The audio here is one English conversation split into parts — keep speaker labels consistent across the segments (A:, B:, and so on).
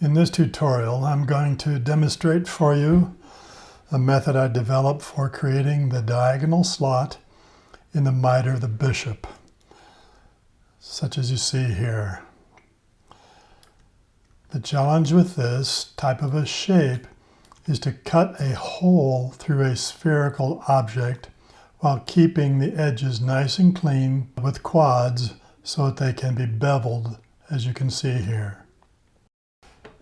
A: In this tutorial, I'm going to demonstrate for you a method I developed for creating the diagonal slot in the mitre of the bishop, such as you see here. The challenge with this type of a shape is to cut a hole through a spherical object while keeping the edges nice and clean with quads so that they can be beveled, as you can see here.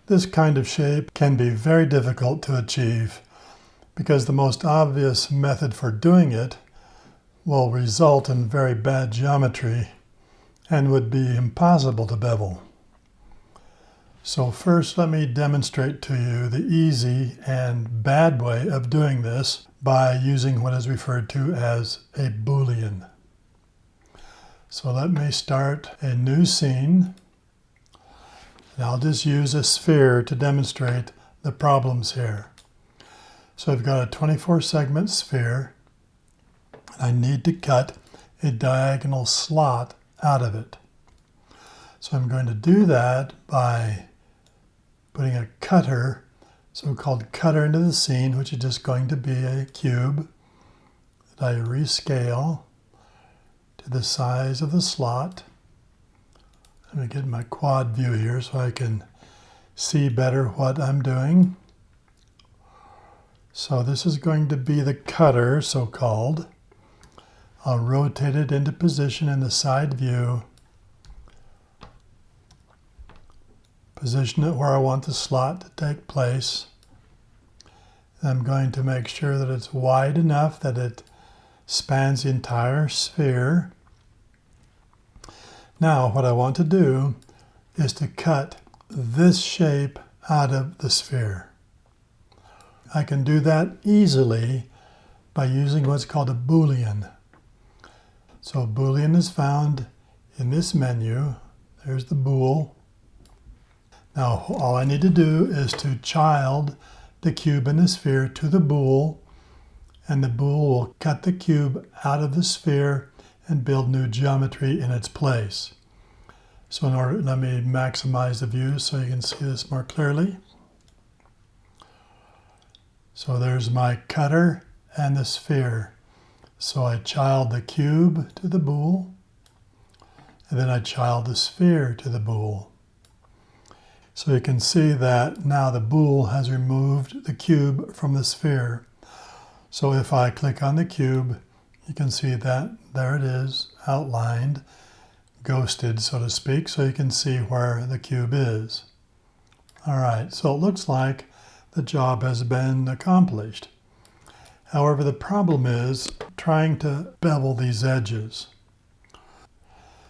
A: This kind of shape can be very difficult to achieve because the most obvious method for doing it will result in very bad geometry and would be impossible to bevel. So first, let me demonstrate to you the easy and bad way of doing this by using what is referred to as a Boolean. So let me start a new scene. And I'll just use a sphere to demonstrate the problems here. So I've got a 24 segment sphere. I need to cut a diagonal slot out of it. So I'm going to do that by putting a cutter, so-called cutter, into the scene, which is just going to be a cube that I rescale to the size of the slot. Let me get my quad view here so I can see better what I'm doing. So this is going to be the cutter, so-called. I'll rotate it into position in the side view. Position it where I want the slot to take place. I'm going to make sure that it's wide enough that it spans the entire sphere. Now what I want to do is to cut this shape out of the sphere. I can do that easily by using what's called a Boolean. So a Boolean is found in this menu. There's the bool. Now all I need to do is to child the cube in the sphere to the bool, and the bool will cut the cube out of the sphere and build new geometry in its place. So let me maximize the view so you can see this more clearly. So there's my cutter and the sphere. So I child the cube to the bool, and then I child the sphere to the bool. So you can see that now the bool has removed the cube from the sphere. So if I click on the cube, you can see that there it is, outlined, ghosted, so to speak, so you can see where the cube is. All right, so it looks like the job has been accomplished. However, the problem is trying to bevel these edges.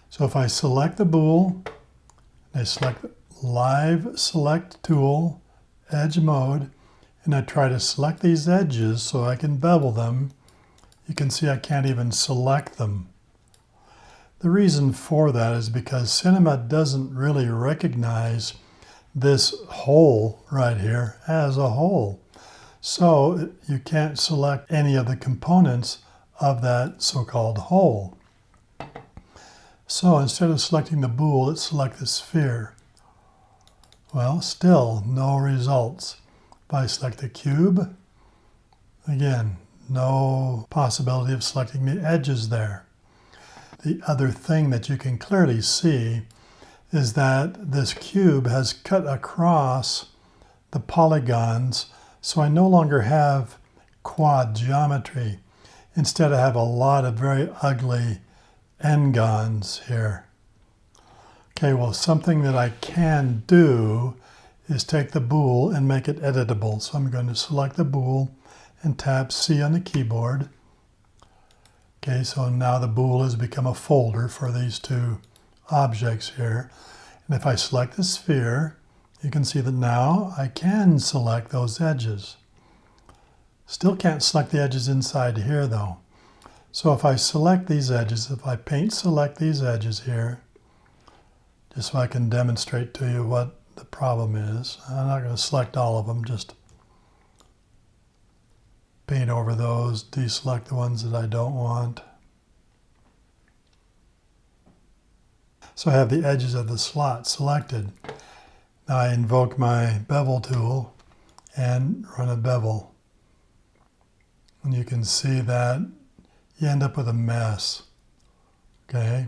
A: So if I select the bool, I select Live Select Tool, Edge Mode, and I try to select these edges so I can bevel them, you can see I can't even select them. The reason for that is because Cinema doesn't really recognize this hole right here as a hole. So you can't select any of the components of that so-called hole. So instead of selecting the bool, let's select the sphere. Well, still no results. If I select the cube, again, no possibility of selecting the edges there. The other thing that you can clearly see is that this cube has cut across the polygons, so I no longer have quad geometry. Instead, I have a lot of very ugly n-gons here. Okay, well, something that I can do is take the bool and make it editable. So I'm going to select the bool and tap C on the keyboard. Okay, so now the bool has become a folder for these two objects here. And if I select the sphere, you can see that now I can select those edges. Still can't select the edges inside here though. So if I select these edges, if I paint select these edges here, just so I can demonstrate to you what the problem is. I'm not going to select all of them, just paint over those, deselect the ones that I don't want. So I have the edges of the slot selected. Now I invoke my bevel tool and run a bevel. And you can see that you end up with a mess. Okay?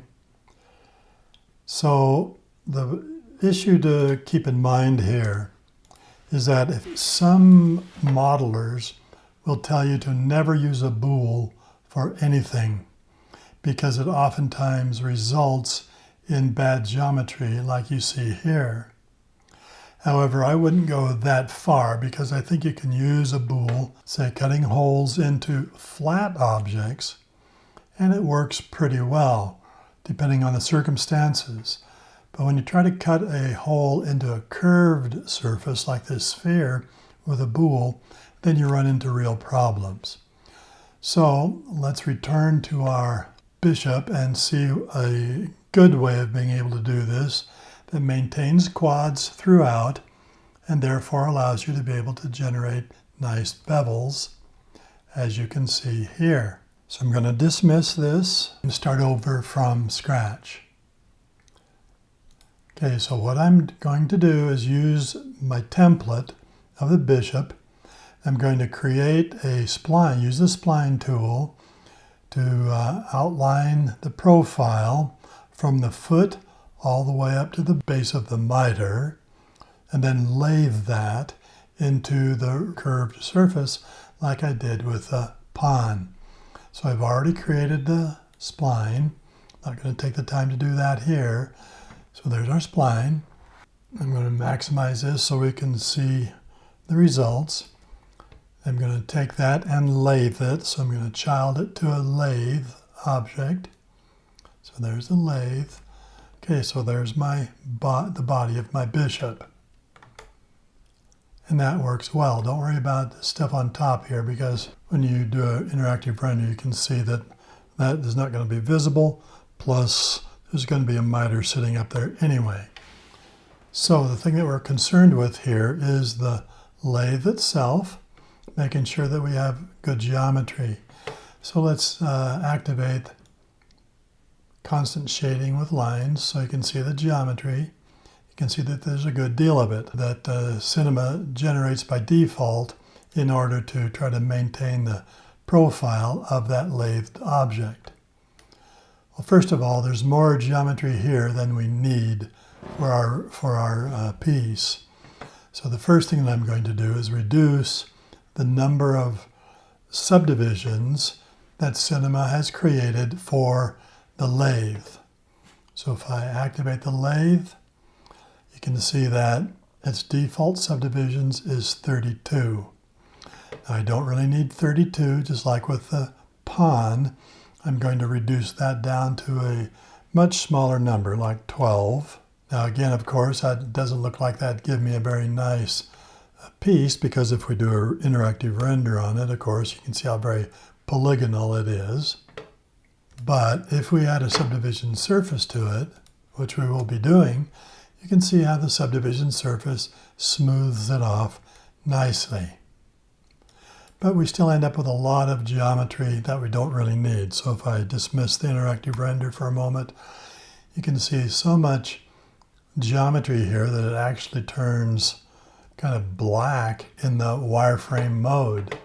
A: So the issue to keep in mind here is that if some modelers will tell you to never use a boule for anything because it oftentimes results in bad geometry like you see here. However, I wouldn't go that far because I think you can use a boule, say cutting holes into flat objects, and it works pretty well depending on the circumstances. But when you try to cut a hole into a curved surface like this sphere with a boule, then you run into real problems. So let's return to our bishop and see a good way of being able to do this that maintains quads throughout and therefore allows you to be able to generate nice bevels, as you can see here. So I'm going to dismiss this and start over from scratch. Okay, so what I'm going to do is use my template of the bishop. I'm going to create a spline, use the spline tool to outline the profile from the foot all the way up to the base of the mitre, and then lathe that into the curved surface like I did with the pawn. So I've already created the spline. Not going to take the time to do that here. So there's our spline. I'm going to maximize this so we can see the results. I'm going to take that and lathe it. So I'm going to child it to a lathe object. So there's the lathe. Okay, so there's the body of my bishop. And that works well. Don't worry about the stuff on top here because when you do an interactive render, you can see that that is not going to be visible. Plus, there's going to be a mitre sitting up there anyway. So the thing that we're concerned with here is the lathe itself, making sure that we have good geometry. So let's activate constant shading with lines so you can see the geometry. You can see that there's a good deal of it that Cinema generates by default in order to try to maintain the profile of that lathed object. Well, first of all, there's more geometry here than we need for our piece. So the first thing that I'm going to do is reduce the number of subdivisions that Cinema has created for the lathe. So if I activate the lathe, you can see that its default subdivisions is 32. Now I don't really need 32, just like with the pawn. I'm going to reduce that down to a much smaller number, like 12. Now again, of course, that doesn't look like that give me a very nice piece, because if we do an interactive render on it, of course, you can see how very polygonal it is. But if we add a subdivision surface to it, which we will be doing, you can see how the subdivision surface smooths it off nicely. But we still end up with a lot of geometry that we don't really need. So if I dismiss the interactive render for a moment, you can see so much geometry here that it actually turns kind of black in the wireframe mode.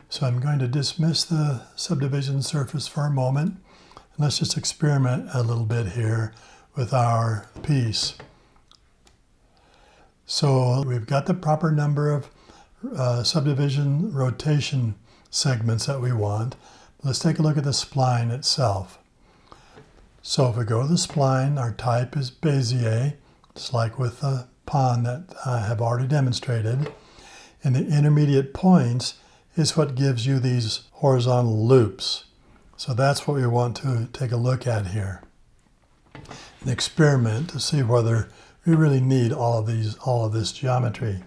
A: So I'm going to dismiss the subdivision surface for a moment. And let's just experiment a little bit here with our piece. So we've got the proper number of subdivision rotation segments that we want. Let's take a look at the spline itself. So if we go to the spline, our type is Bezier, just like with the pawn that I have already demonstrated. And the intermediate points is what gives you these horizontal loops. So that's what we want to take a look at here. An experiment to see whether we really need all of this geometry.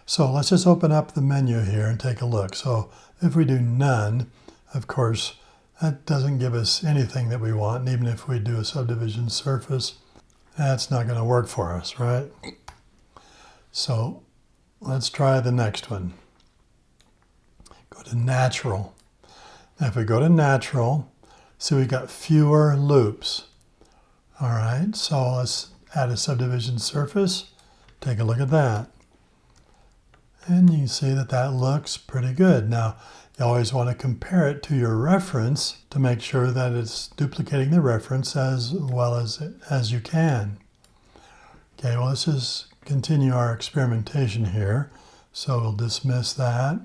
A: So let's just open up the menu here and take a look. So if we do none, of course, that doesn't give us anything that we want. And even if we do a subdivision surface, that's not going to work for us, right? So let's try the next one. Go to natural. Now if we go to natural, see we got fewer loops. All right, so let's add a subdivision surface. take a look at that. And you can see that that looks pretty good. Now, you always want to compare it to your reference to make sure that it's duplicating the reference as well as you can. Okay, well, let's just continue our experimentation here. So we'll dismiss that,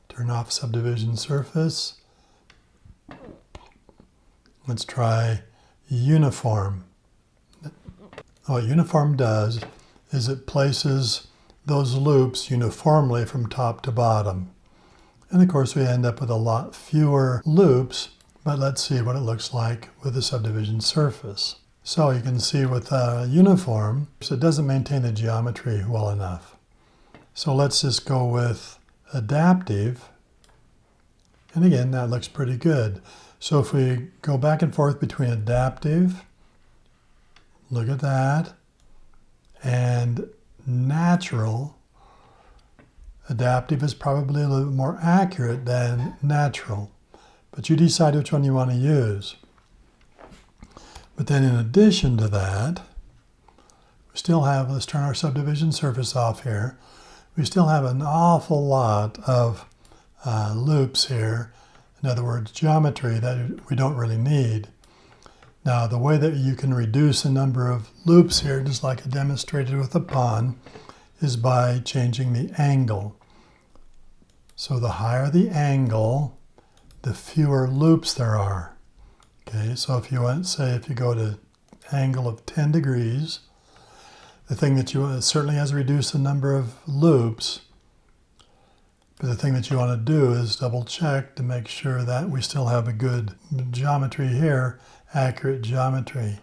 A: turn off subdivision surface. Let's try uniform. What uniform does is it places those loops uniformly from top to bottom. And of course we end up with a lot fewer loops, but let's see what it looks like with the subdivision surface. So you can see with uniform, it doesn't maintain the geometry well enough. So let's just go with adaptive. And again, that looks pretty good. So if we go back and forth between adaptive, look at that, and natural, adaptive is probably a little bit more accurate than natural, but you decide which one you want to use. But then in addition to that, we still have, let's turn our subdivision surface off here, we still have an awful lot of loops here. In other words, geometry that we don't really need. Now, the way that you can reduce the number of loops here, just like I demonstrated with the pawn, is by changing the angle. So the higher the angle, the fewer loops there are. Okay, so if you want, say, if you go to angle of 10 degrees, the thing that you want certainly has reduced the number of loops, but the thing that you want to do is double check to make sure that we still have a good geometry here, accurate geometry.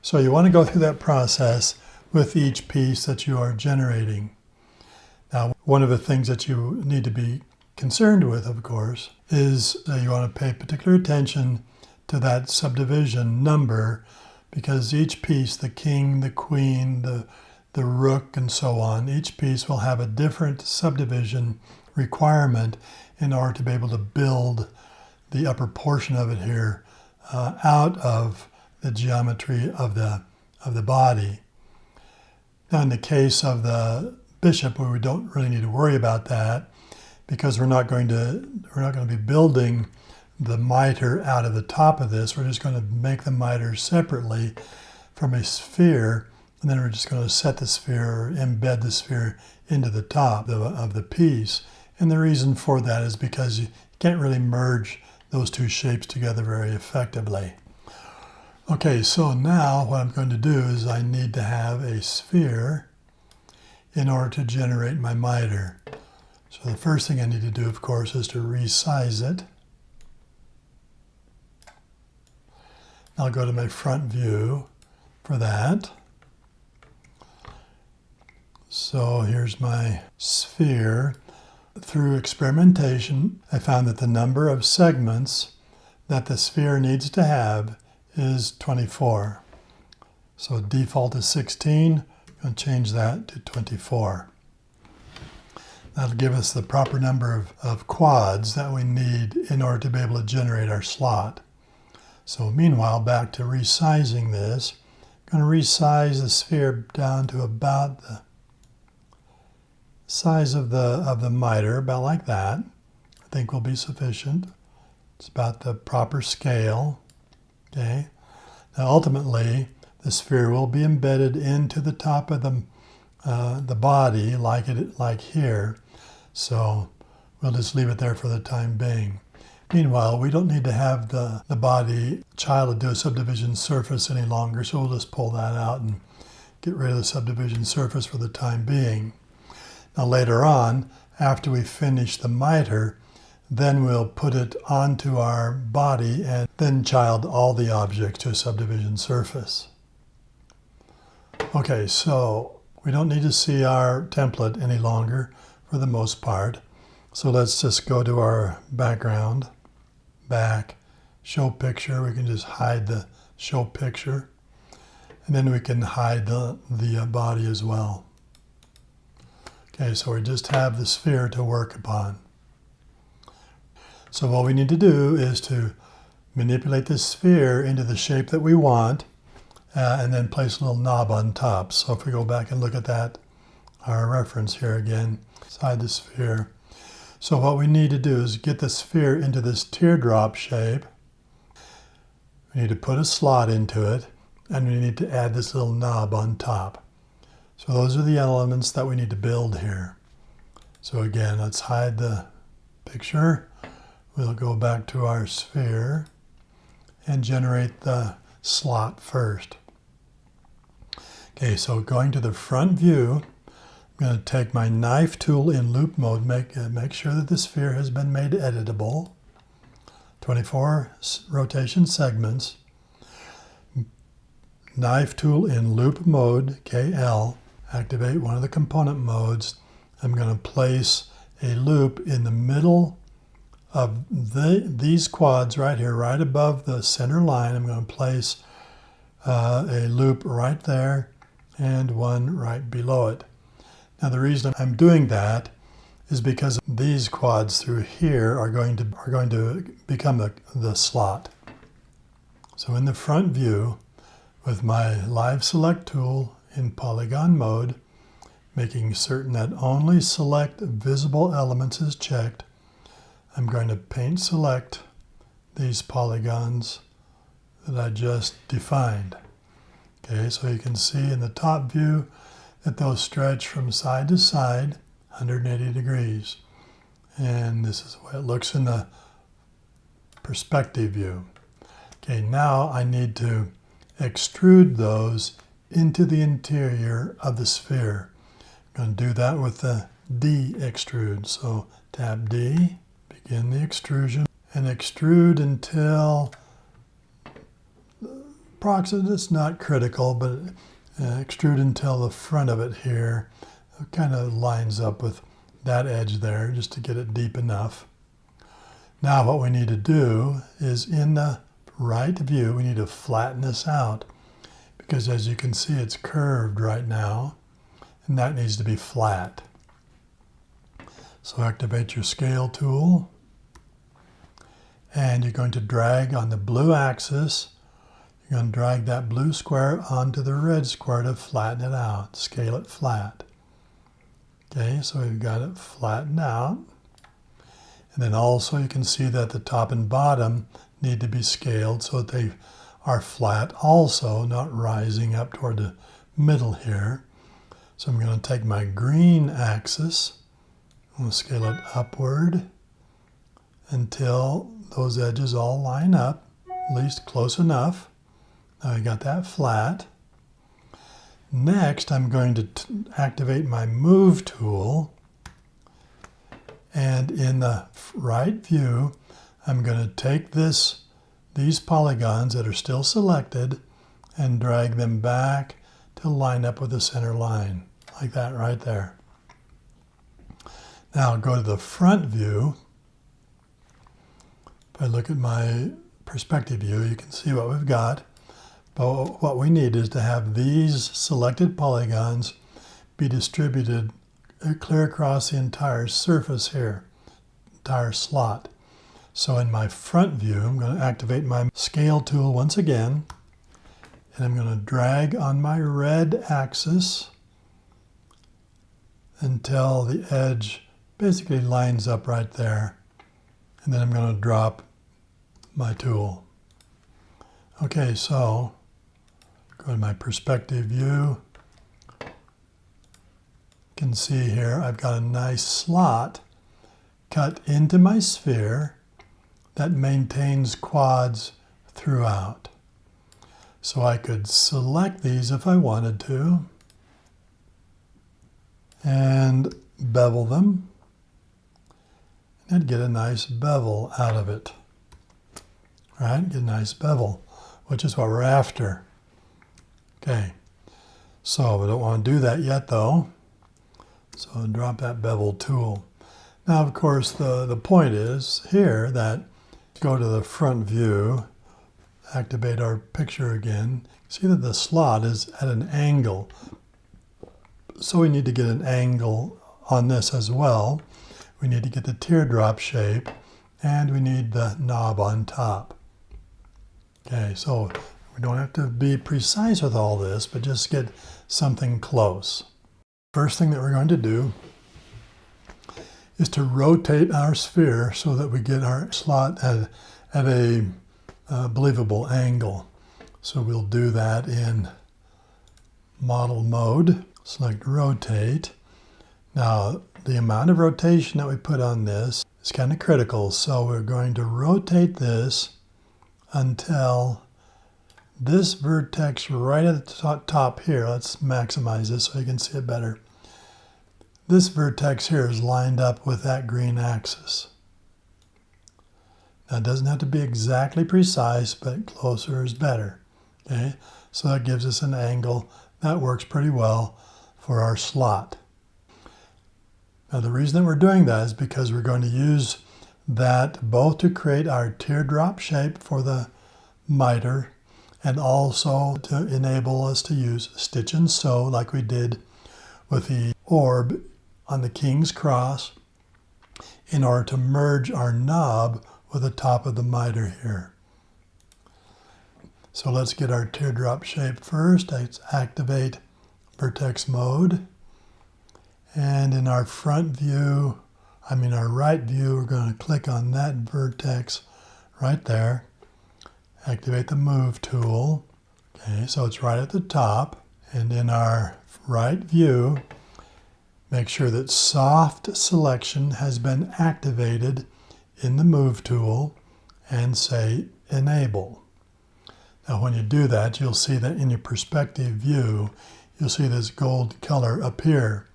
A: So you want to go through that process with each piece that you are generating. Now, one of the things that you need to be concerned with, of course, is that you want to pay particular attention to that subdivision number, because each piece, the king, the queen, the rook, and so on, each piece will have a different subdivision requirement in order to be able to build the upper portion of it here out of the geometry of the body. Now, in the case of the bishop, we don't really need to worry about that, because we're not going to be building the mitre out of the top of this. We're just going to make the mitre separately from a sphere, and then we're just going to set the sphere or embed the sphere into the top of the piece. And the reason for that is because you can't really merge those two shapes together very effectively. Okay, so now what I'm going to do is I need to have a sphere in order to generate my mitre. So the first thing I need to do, of course, is to resize it. I'll go to my front view for that. So here's my sphere. Through experimentation, I found that the number of segments that the sphere needs to have is 24. So default is 16. I'm going to change that to 24. That'll give us the proper number of quads that we need in order to be able to generate our slot. So meanwhile, back to resizing this, I'm going to resize the sphere down to about the size of the mitre, about like that. I think will be sufficient. It's about the proper scale. Okay. Now ultimately, the sphere will be embedded into the top of the body, like here. So we'll just leave it there for the time being. Meanwhile, we don't need to have the body child to do a subdivision surface any longer, so we'll just pull that out and get rid of the subdivision surface for the time being. Now later on, after we finish the mitre, then we'll put it onto our body and then child all the objects to a subdivision surface. Okay, so we don't need to see our template any longer for the most part. So let's just go to our background, back, show picture. We can just hide the show picture. And then we can hide the body as well. Okay, so we just have the sphere to work upon. So what we need to do is to manipulate the sphere into the shape that we want, and then place a little knob on top. So if we go back and look at that our reference here again, inside the sphere. So what we need to do is get the sphere into this teardrop shape. We need to put a slot into it, and we need to add this little knob on top. So those are the elements that we need to build here. So again, let's hide the picture. We'll go back to our sphere and generate the slot first. Okay, so going to the front view, I'm going to take my knife tool in loop mode, make sure that the sphere has been made editable. 24 rotation segments. Knife tool in loop mode, KL, activate one of the component modes. I'm going to place a loop in the middle of these quads right here, right above the center line. I'm going to place a loop right there and one right below it. Now the reason I'm doing that is because these quads through here are going to become the slot. So in the front view, with my live select tool in polygon mode, making certain that only select visible elements is checked, I'm going to paint select these polygons that I just defined. Okay, so you can see in the top view that those stretch from side to side 180 degrees. And this is the way it looks in the perspective view. Okay, now I need to extrude those into the interior of the sphere. I'm going to do that with the D extrude. So tab D, begin the extrusion, and extrude until approximately, it's not critical, but extrude until the front of it here kind of lines up with that edge there, just to get it deep enough. Now what we need to do is in the right view, we need to flatten this out, because as you can see, it's curved right now, and that needs to be flat. So activate your scale tool, and you're going to drag on the blue axis. You're going to drag that blue square onto the red square to flatten it out, scale it flat. Okay, so we've got it flattened out. And then also you can see that the top and bottom need to be scaled so that they are flat also, not rising up toward the middle here. So I'm going to take my green axis, I'm going to scale it upward until those edges all line up, at least close enough. Now I got that flat. Next, I'm going to activate my move tool, and in the right view, I'm going to take these polygons that are still selected and drag them back to line up with the center line, like that right there. Now go to the front view. If I look at my perspective view, you can see what we've got. But what we need is to have these selected polygons be distributed clear across the entire surface here, entire slot. So in my front view, I'm going to activate my scale tool once again, and I'm going to drag on my red axis until the edge basically lines up right there. And then I'm going to drop my tool. Okay, so go to my perspective view. You can see here I've got a nice slot cut into my sphere that maintains quads throughout. So I could select these if I wanted to and bevel them, and get a nice bevel out of it. Right? Get a nice bevel, which is what we're after. Okay, so we don't want to do that yet though. So I'll drop that bevel tool. Now, of course, the point is here that go to the front view, activate our picture again. See that the slot is at an angle. So we need to get an angle on this as well. We need to get the teardrop shape, and we need the knob on top. Okay, so we don't have to be precise with all this, but just get something close. First thing that we're going to do is to rotate our sphere so that we get our slot at a believable angle. So we'll do that in model mode. Select rotate. Now the amount of rotation that we put on this is kind of critical. So we're going to rotate this until this vertex right at the top here, let's maximize this so you can see it better. This vertex here is lined up with that green axis. Now it doesn't have to be exactly precise, but closer is better. Okay, so that gives us an angle that works pretty well for our slot. Now the reason that we're doing that is because we're going to use that both to create our teardrop shape for the mitre and also to enable us to use stitch and sew like we did with the orb on the King's Cross in order to merge our knob with the top of the mitre here. So let's get our teardrop shape first. Let's activate vertex mode. And in our front view, our right view, we're going to click on that vertex right there. Activate the move tool. Okay, so it's right at the top. And in our right view, make sure that soft selection has been activated in the move tool and say enable. Now when you do that, you'll see that in your perspective view, you'll see this gold color appear.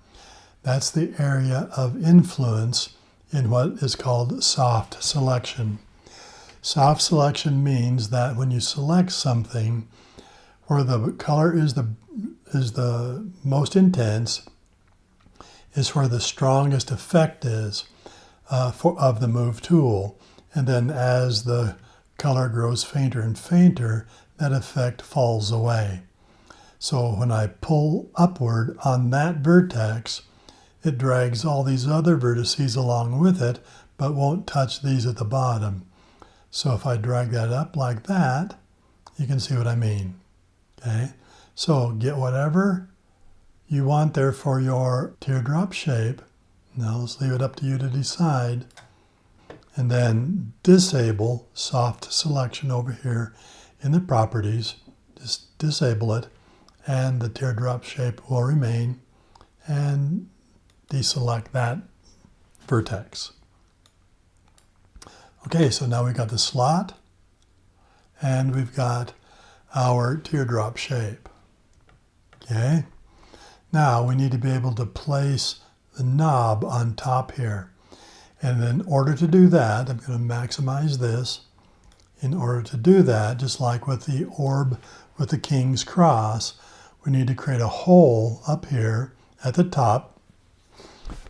A: That's the area of influence in what is called soft selection. Soft selection means that when you select something where the color is the most intense, is where the strongest effect is of the move tool. And then as the color grows fainter and fainter, that effect falls away. So when I pull upward on that vertex, it drags all these other vertices along with it, but won't touch these at the bottom. So if I drag that up like that, you can see what I mean. Okay, so get whatever you want there for your teardrop shape. Now let's leave it up to you to decide. And then disable soft selection over here in the properties. Just disable it and the teardrop shape will remain, and deselect that vertex. Okay, so now we've got the slot and we've got our teardrop shape. Okay, now we need to be able to place the knob on top here. And in order to do that, I'm going to maximize this. In order to do that, just like with the orb with the King's Cross, we need to create a hole up here at the top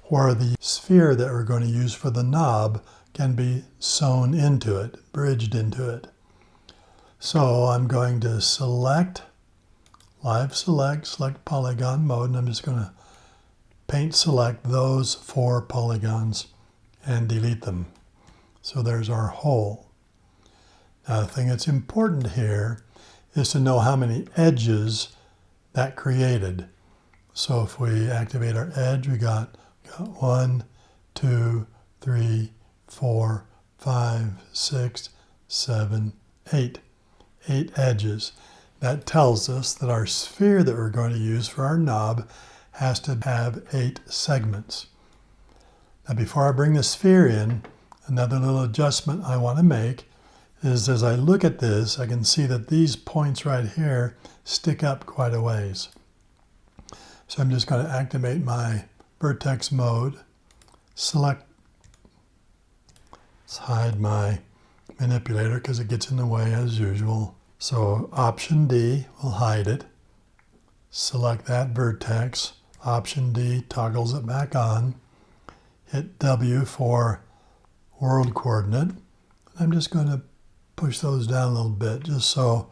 A: where the sphere that we're going to use for the knob can be sewn into it, bridged into it. So I'm going to select, select polygon mode, and I'm just going to paint select those 4 polygons and delete them. So there's our hole. Now the thing that's important here is to know how many edges that created. So if we activate our edge, we got 1, 2, 3, 4, 5, 6, 7, 8. 8 edges. That tells us that our sphere that we're going to use for our knob has to have 8 segments. Now before I bring the sphere in, another little adjustment I want to make is as I look at this, I can see that these points right here stick up quite a ways. So I'm just going to activate my vertex mode, select, let's hide my manipulator because it gets in the way as usual. So Option D will hide it. Select that vertex. Option D toggles it back on. Hit W for world coordinate. I'm just going to push those down a little bit just so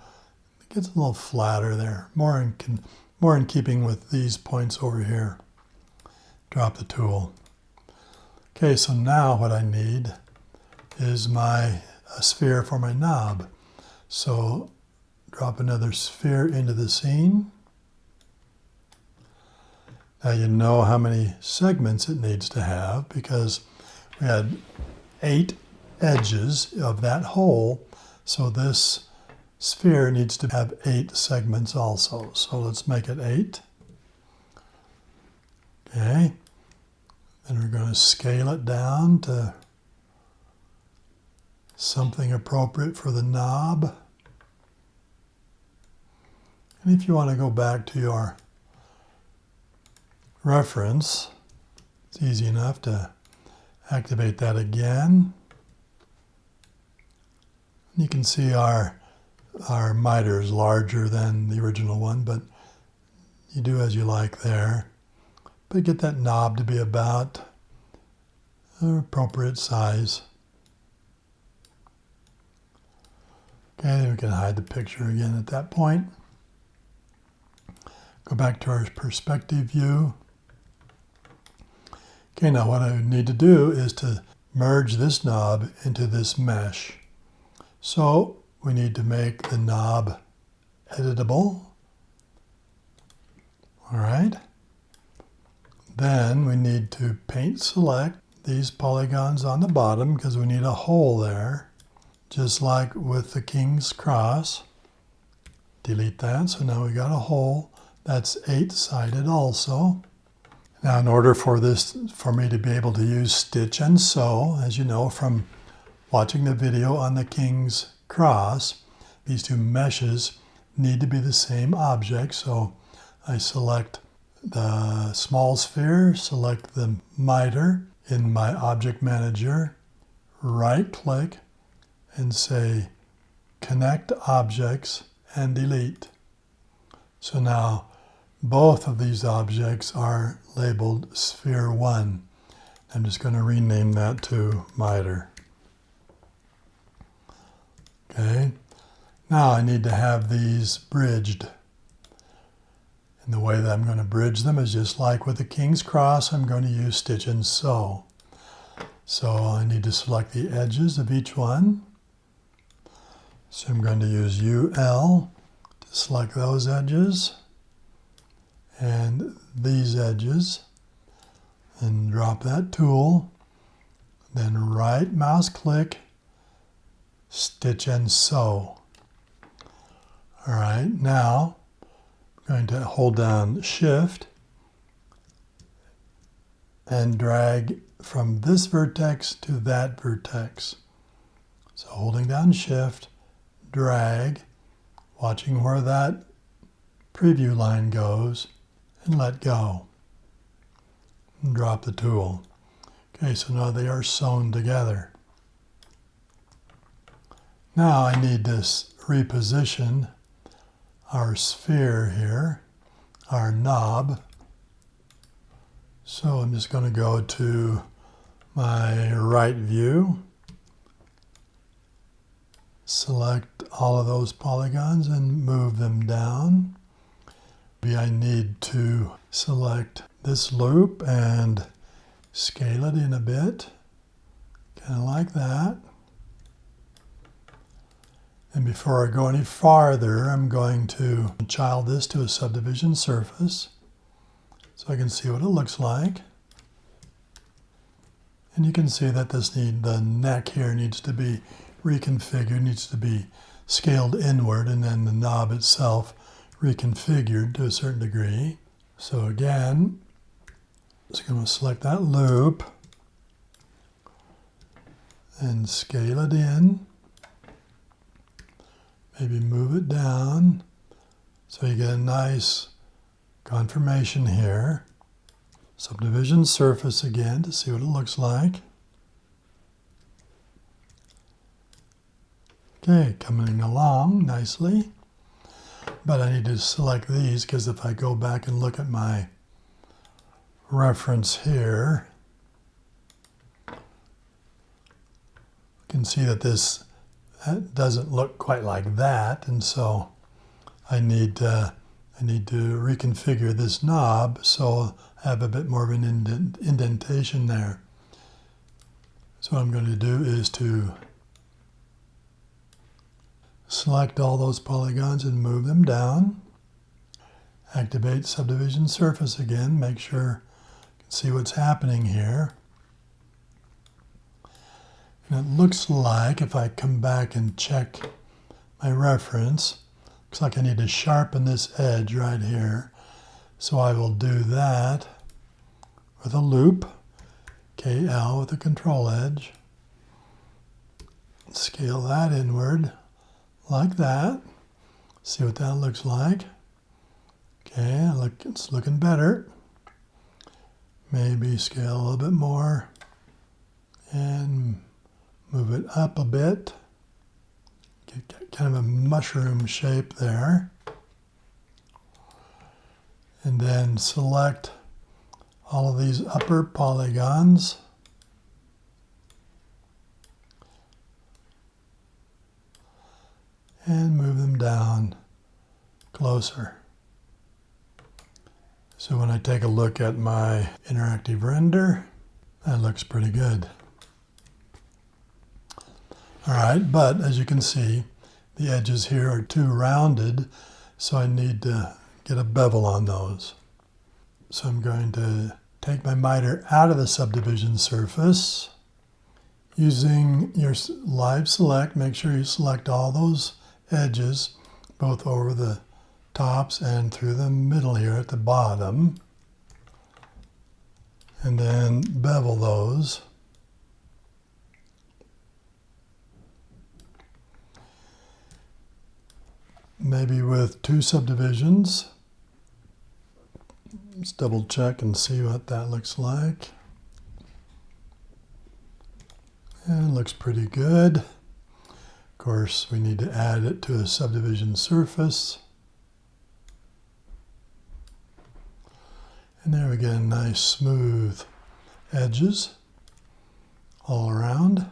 A: it gets a little flatter there. More in keeping with these points over here. Drop the tool. Okay, so now what I need is my sphere for my knob. So drop another sphere into the scene. Now you know how many segments it needs to have because we had 8 edges of that hole, so this sphere needs to have 8 segments also. So let's make it 8. Okay, then we're going to scale it down to something appropriate for the knob. And if you want to go back to your reference, it's easy enough to activate that again. You can see our mitre is larger than the original one, but you do as you like there. But get that knob to be about an appropriate size. Okay, then we can hide the picture again at that point. Go back to our perspective view. Okay, now what I need to do is to merge this knob into this mesh. So we need to make the knob editable. All right. Then we need to paint select these polygons on the bottom because we need a hole there, just like with the King's Cross. Delete that, so now we got a hole. That's 8-sided also. Now in order for me to be able to use stitch and sew, as you know from watching the video on the King's Cross, these two meshes need to be the same object. So I select the small sphere, select the mitre in my object manager, right click and say connect objects and delete. So now both of these objects are labeled sphere 1. I'm just going to rename that to mitre. Okay, now I need to have these bridged. And the way that I'm going to bridge them is just like with the King's Cross, I'm going to use stitch and sew. So I need to select the edges of each one. So I'm going to use UL to select those edges and these edges, and drop that tool, then right mouse click, stitch and sew. All right, now I'm going to hold down Shift and drag from this vertex to that vertex. So holding down Shift, drag, watching where that preview line goes, and let go. And drop the tool. Okay, so now they are sewn together. Now I need to reposition our sphere here, our knob. So I'm just going to go to my right view, select all of those polygons and move them down. Maybe I need to select this loop and scale it in a bit, kind of like that. And before I go any farther, I'm going to child this to a subdivision surface so I can see what it looks like. And you can see that the neck here needs to be reconfigured, needs to be scaled inward, and then the knob itself reconfigured to a certain degree. So again, just going to select that loop and scale it in. Maybe move it down so you get a nice confirmation here. Subdivision surface again to see what it looks like. Okay, coming along nicely. But I need to select these because if I go back and look at my reference here, you can see that this doesn't look quite like that, and so I need to reconfigure this knob so I have a bit more of an indentation there. So what I'm going to do is to select all those polygons and move them down. Activate subdivision surface again. Make sure you can see what's happening here. And it looks like, if I come back and check my reference, looks like I need to sharpen this edge right here. So I will do that with a loop, KL with a control edge. Scale that inward like that. See what that looks like. Okay, it's looking better. Maybe scale a little bit more and move it up a bit. Get kind of a mushroom shape there. And then select all of these upper polygons. And move them down closer. So when I take a look at my interactive render, that looks pretty good. All right, but as you can see, the edges here are too rounded, so I need to get a bevel on those. So I'm going to take my miter out of the subdivision surface. Using your live select, make sure you select all those edges, both over the tops and through the middle here at the bottom. And then bevel those. Maybe with 2 subdivisions. Let's double check and see what that looks like. And it looks pretty good. Of course, we need to add it to a subdivision surface. And there we get nice smooth edges all around.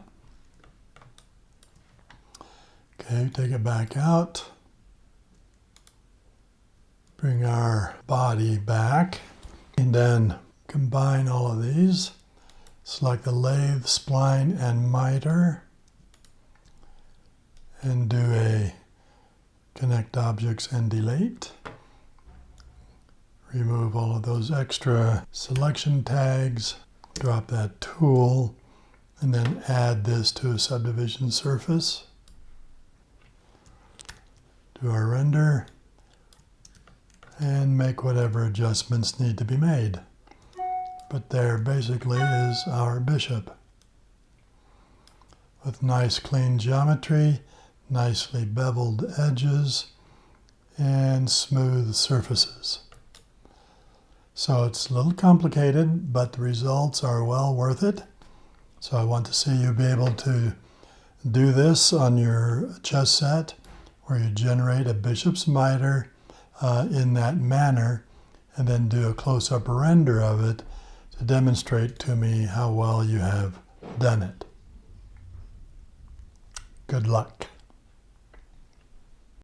A: Okay, take it back out. Bring our body back. And then combine all of these. Select the lathe, spline, and miter. And do a connect objects and delete. Remove all of those extra selection tags. Drop that tool. And then add this to a subdivision surface. Do our render. And make whatever adjustments need to be made. But there basically is our bishop. With nice clean geometry, nicely beveled edges, and smooth surfaces. So it's a little complicated, but the results are well worth it. So I want to see you be able to do this on your chess set, where you generate a bishop's miter in that manner, and then do a close-up render of it to demonstrate to me how well you have done it. Good luck.